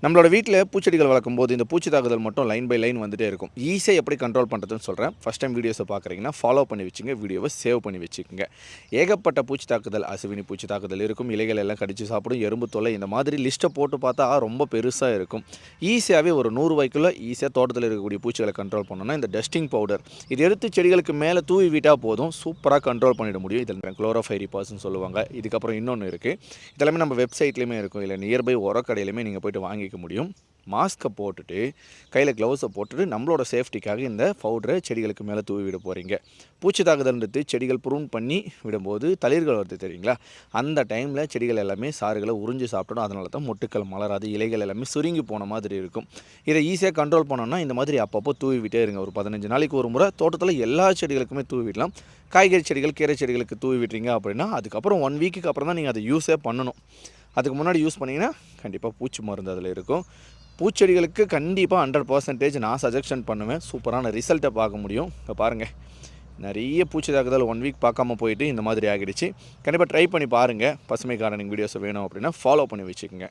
நம்மளோட வீட்டில் பூச்செடிகள் வளர்க்கும்போது இந்த பூச்சி தாக்குதல் மட்டும் லைன் பை லைன் வந்துட்டே இருக்கும். ஈஸியாக எப்படி கண்ட்ரோல் பண்ணுறதுன்னு சொல்கிறேன். ஃபஸ்ட் டைம் வீடியோஸை பார்க்குறீங்கன்னா ஃபாலோ பண்ணி வச்சுங்க, வீடியோவை சேவ் பண்ணி வச்சுக்கோங்க. ஏகப்பட்ட பூச்சி தாக்குதல், அசுவினி பூச்சி தாக்குதல் இருக்கும், இலைகள் எல்லாம் கடித்து சாப்பிடும், எறும்பு தொல்லை, இந்த மாதிரி லிஸ்ட்டை போட்டு பார்த்தா ரொம்ப பெருசாக இருக்கும். ஈஸியாகவே ஒரு 100 ரூபாய்க்குள்ளே ஈஸியாக தோட்டத்தில் இருக்கக்கூடிய பூச்சிகளை கண்ட்ரோல் பண்ணணும்னா இந்த டஸ்டிங் பவுடர் இது எடுத்து செடிகளுக்கு மேலே தூவி விட்டால் போதும், சூப்பராக கண்ட்ரோல் பண்ணிட முடியும். இதில் குளோரோஃபைரிபாஸ்ன்னு சொல்லுவாங்க. இதுக்கப்புறம் இன்னொன்று இருக்குது, இதெல்லாமே நம்ம வெப்சைட்லேயுமே இருக்கும், இல்லை நியர்பை உரக்கடையிலையுமே நீங்கள் போய்ட்டு வாங்கிக்க முடியும். மாஸ்க்கை போட்டுட்டு கையில் க்ளவுஸை போட்டுட்டு நம்மளோட சேஃப்டிக்காக இந்த பவுடரை செடிகளுக்கு மேலே தூவி விட போகிறீங்க. பூச்சி தாக்குதல்ன்றது செடிகள் ப்ரூன் பண்ணி விடும்போது தளிர்கள் வருது தெரியுங்களா, அந்த டைமில் செடிகள் எல்லாமே சாறுகளை உறிஞ்சி சாப்பிடணும். அதனால தான் மொட்டுக்கள் மலராது, இலைகள் எல்லாமே சுருங்கி போன மாதிரி இருக்கும். இதை ஈஸியாக கண்ட்ரோல் பண்ணோன்னா இந்த மாதிரி அப்பப்போ தூவி விட்டே இருங்க. ஒரு 15 நாளைக்கு ஒரு முறை தோட்டத்தில் எல்லா செடிகளுக்குமே தூவி விடலாம். காய்கறி செடிகள், கீரை செடிகளுக்கு தூவி விட்டுறீங்க அப்படின்னா அதுக்கப்புறம் 1 வீக்குக்கு அப்புறம் தான் நீங்கள் அதை யூஸே பண்ணணும். அதுக்கு முன்னாடி யூஸ் பண்ணிங்கன்னா கண்டிப்பாக பூச்சி மருந்து அதில் இருக்கும். பூச்செடிகளுக்கு கண்டிப்பாக 100% நான் சஜெக்ஷன் பண்ணுவேன். சூப்பரான ரிசல்ட்டை பார்க்க முடியும். இப்போ பாருங்கள், நிறைய பூச்சி தாக்குதல் 1 வீக் பார்க்காம போயிட்டு இந்த மாதிரி ஆகிடுச்சு. கண்டிப்பாக ட்ரை பண்ணி பாருங்கள். பசுமை கார்டனிங் வீடியோஸ் வேணும் அப்படின்னா ஃபாலோ பண்ணி வச்சுக்கோங்க.